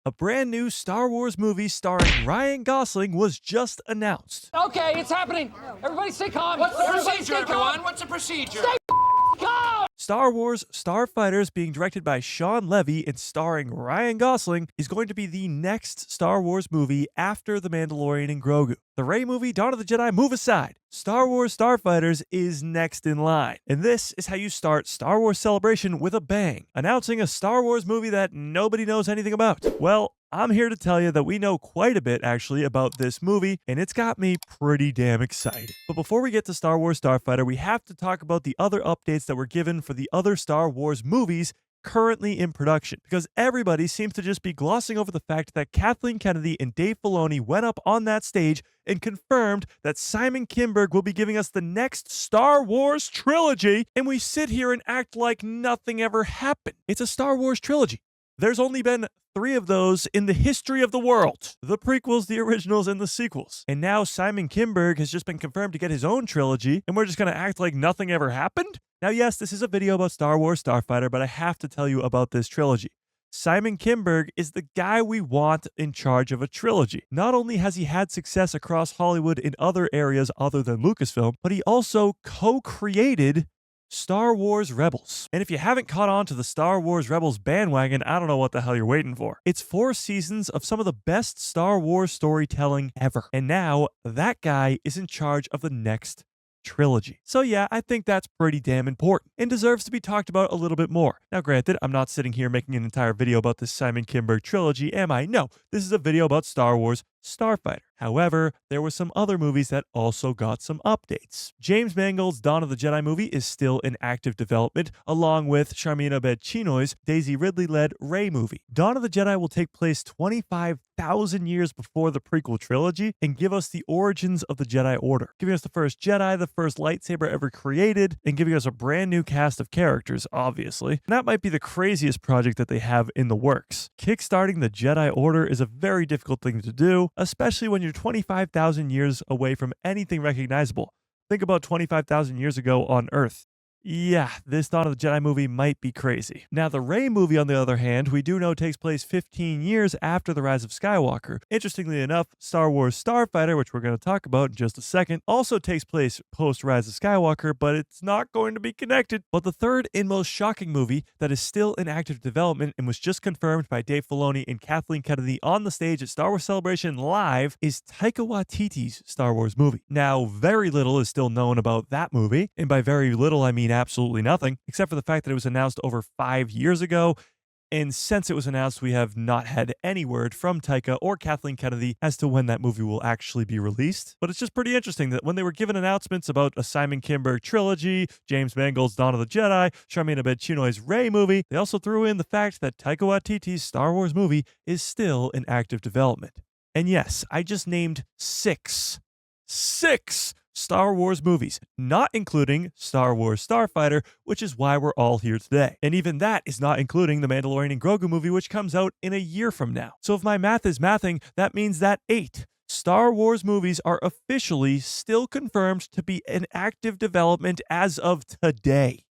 A brand new Star Wars movie starring Ryan Gosling was just announced. Okay, it's happening. Everybody stay calm. What's the Everybody procedure, stay calm. everyone? What's the procedure? Stay calm. Star Wars Starfighter is being directed by Shawn Levy and starring Ryan Gosling is going to be the next Star Wars movie after The Mandalorian and Grogu. The Rey movie, Dawn of the Jedi, move aside. Star Wars Starfighters is next in line. And this is how you start Star Wars Celebration with a bang, announcing a Star Wars movie that nobody knows anything about. Well, I'm here to tell you that we know quite a bit actually about this movie, and it's got me pretty damn excited. But before we get to Star Wars Starfighter, we have to talk about the other updates that were given for the other Star Wars movies currently in production, because everybody seems to just be glossing over the fact that Kathleen Kennedy and Dave Filoni went up on that stage and confirmed that Simon Kinberg will be giving us the next Star Wars trilogy, and we sit here and act like nothing ever happened. It's a Star Wars trilogy. There's only been 3 of those in the history of the world. The prequels, the originals, and the sequels. And now Simon Kinberg has just been confirmed to get his own trilogy, and we're just going to act like nothing ever happened? Now, yes, this is a video about Star Wars Starfighter, but I have to tell you about this trilogy. Simon Kinberg is the guy we want in charge of a trilogy. Not only has he had success across Hollywood in other areas other than Lucasfilm, but he also co-created Star Wars Rebels. And if you haven't caught on to the Star Wars Rebels bandwagon, I don't know what the hell you're waiting for. It's 4 seasons of some of the best Star Wars storytelling ever. And now that guy is in charge of the next trilogy. So yeah, I think that's pretty damn important and deserves to be talked about a little bit more. Now granted, I'm not sitting here making an entire video about this Simon Kinberg trilogy, am I? No, this is a video about Star Wars Starfighter. However, there were some other movies that also got some updates. James Mangold's Dawn of the Jedi movie is still in active development, along with Sharmeen Obaid-Chinoy's Daisy Ridley-led Rey movie. Dawn of the Jedi will take place 25,000 years before the prequel trilogy and give us the origins of the Jedi Order, giving us the first Jedi, the first lightsaber ever created, and giving us a brand new cast of characters, obviously. And that might be the craziest project that they have in the works. Kickstarting the Jedi Order is a very difficult thing to do, especially when you're 25,000 years away from anything recognizable. Think about 25,000 years ago on Earth. Yeah, this Dawn of the Jedi movie might be crazy. Now, the Rey movie, on the other hand, we do know takes place 15 years after The Rise of Skywalker. Interestingly enough, Star Wars Starfighter, which we're going to talk about in just a second, also takes place post-Rise of Skywalker, but it's not going to be connected. But the third and most shocking movie that is still in active development and was just confirmed by Dave Filoni and Kathleen Kennedy on the stage at Star Wars Celebration Live is Taika Waititi's Star Wars movie. Now, very little is still known about that movie, and by very little, I mean absolutely nothing, except for the fact that it was announced over 5 years ago. And since it was announced, we have not had any word from Taika or Kathleen Kennedy as to when that movie will actually be released. But it's just pretty interesting that when they were given announcements about a Simon Kinberg trilogy, James Mangold's Dawn of the Jedi, Sharmeen Obaid-Chinoy's Rey movie, they also threw in the fact that Taika Waititi's Star Wars movie is still in active development. And yes, I just named 6 Star Wars movies, not including Star Wars Starfighter, which is why we're all here today. And even that is not including the Mandalorian and Grogu movie, which comes out in a year from now. So if my math is mathing, that means that 8 Star Wars movies are officially still confirmed to be in active development as of today,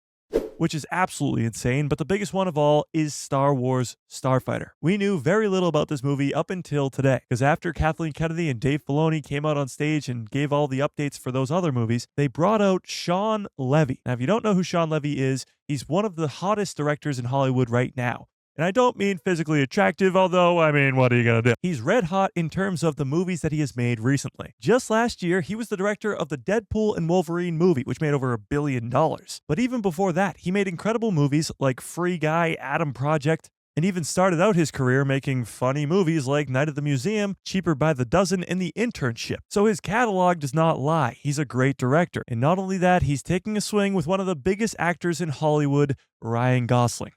which is absolutely insane, but the biggest one of all is Star Wars Starfighter. We knew very little about this movie up until today, because after Kathleen Kennedy and Dave Filoni came out on stage and gave all the updates for those other movies, they brought out Shawn Levy. Now, if you don't know who Shawn Levy is, he's one of the hottest directors in Hollywood right now. And I don't mean physically attractive, although, I mean, what are you gonna do? He's red hot in terms of the movies that he has made recently. Just last year, he was the director of the Deadpool and Wolverine movie, which made over $1 billion. But even before that, he made incredible movies like Free Guy, Adam Project, and even started out his career making funny movies like Night at the Museum, Cheaper by the Dozen, and The Internship. So his catalog does not lie. He's a great director. And not only that, he's taking a swing with one of the biggest actors in Hollywood, Ryan Gosling.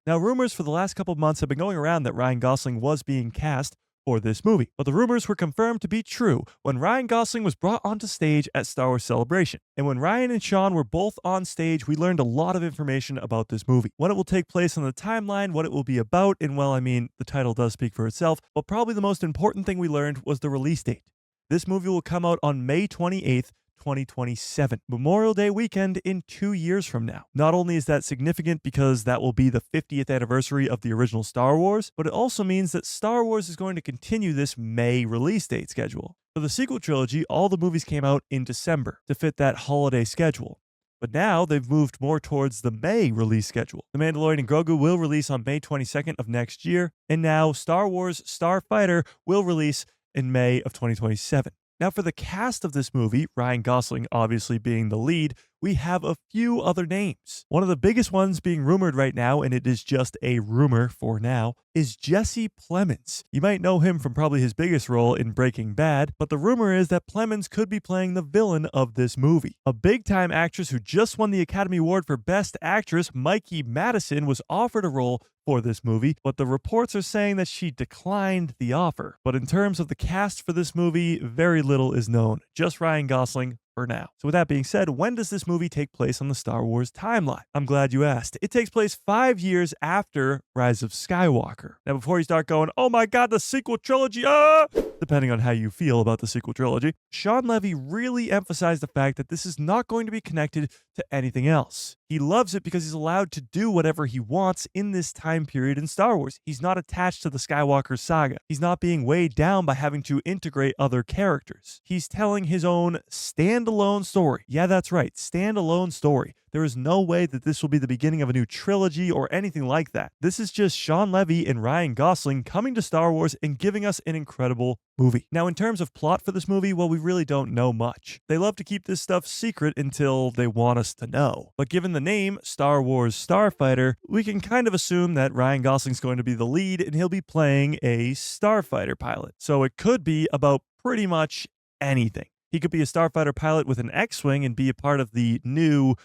Now, rumors for the last couple of months have been going around that Ryan Gosling was being cast for this movie, but the rumors were confirmed to be true when Ryan Gosling was brought onto stage at Star Wars Celebration. And when Ryan and Shawn were both on stage, we learned a lot of information about this movie, when it will take place on the timeline, what it will be about, and well, I mean, the title does speak for itself, but probably the most important thing we learned was the release date. This movie will come out on May 28th, 2027, Memorial Day weekend in 2 years from now. Not only is that significant because that will be the 50th anniversary of the original Star Wars, but it also means that Star Wars is going to continue this May release date schedule. For the sequel trilogy, all the movies came out in December to fit that holiday schedule. But now they've moved more towards the May release schedule. The Mandalorian and Grogu will release on May 22nd of next year, and now Star Wars Starfighter will release in May of 2027. Now, for the cast of this movie, Ryan Gosling obviously being the lead, we have a few other names. One of the biggest ones being rumored right now, and it is just a rumor for now, is Jesse Plemons. You might know him from probably his biggest role in Breaking Bad, but the rumor is that Plemons could be playing the villain of this movie. A big-time actress who just won the Academy Award for Best Actress, Mikey Madison, was offered a role for this movie, but the reports are saying that she declined the offer. But in terms of the cast for this movie, very little is known. Just Ryan Gosling for now. So with that being said, when does this movie take place on the Star Wars timeline? I'm glad you asked. It takes place 5 years after Rise of Skywalker. Now, before you start going, oh my god, the sequel trilogy, depending on how you feel about the sequel trilogy, Shawn Levy really emphasized the fact that this is not going to be connected to anything else. He loves it because he's allowed to do whatever he wants in this time period in Star Wars. He's not attached to the Skywalker saga. He's not being weighed down by having to integrate other characters. He's telling his own standalone story. Yeah, that's right, standalone story. There is no way that this will be the beginning of a new trilogy or anything like that. This is just Shawn Levy and Ryan Gosling coming to Star Wars and giving us an incredible movie. Now, in terms of plot for this movie, well, we really don't know much. They love to keep this stuff secret until they want us to know. But given the name Star Wars Starfighter, we can kind of assume that Ryan Gosling's going to be the lead and he'll be playing a Starfighter pilot. So it could be about pretty much anything. He could be a Starfighter pilot with an X-Wing and be a part of the new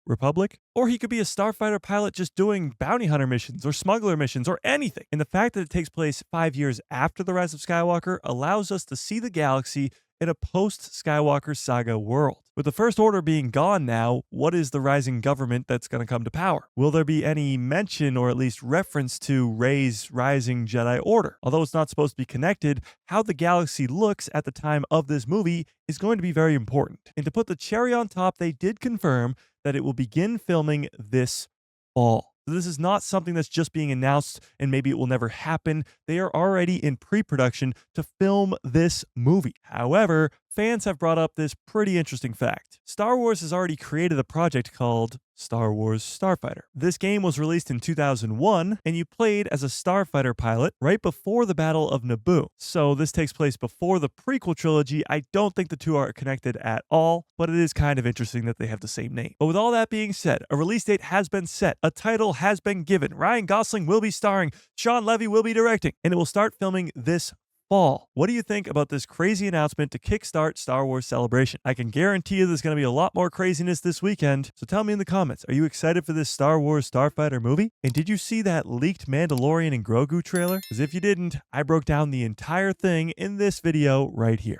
Republic, or he could be a Starfighter pilot just doing bounty hunter missions or smuggler missions or anything. And the fact that it takes place 5 years after the Rise of Skywalker allows us to see the galaxy in a post-Skywalker saga world. With the First Order being gone now, what is the rising government that's going to come to power? Will there be any mention or at least reference to Rey's rising Jedi Order? Although it's not supposed to be connected, how the galaxy looks at the time of this movie is going to be very important. And to put the cherry on top, they did confirm that it will begin filming this fall. This is not something that's just being announced and maybe it will never happen. They are already in pre-production to film this movie. However, fans have brought up this pretty interesting fact. Star Wars has already created a project called Star Wars Starfighter. This game was released in 2001, and you played as a Starfighter pilot right before the Battle of Naboo. So this takes place before the prequel trilogy. I don't think the two are connected at all, but it is kind of interesting that they have the same name. But with all that being said, a release date has been set, a title has been given. Ryan Gosling will be starring, Shawn Levy will be directing, and it will start filming this fall. What do you think about this crazy announcement to kickstart Star Wars Celebration? I can guarantee you there's going to be a lot more craziness this weekend, so tell me in the comments, are you excited for this Star Wars Starfighter movie? And did you see that leaked Mandalorian and Grogu trailer? Because if you didn't, I broke down the entire thing in this video right here.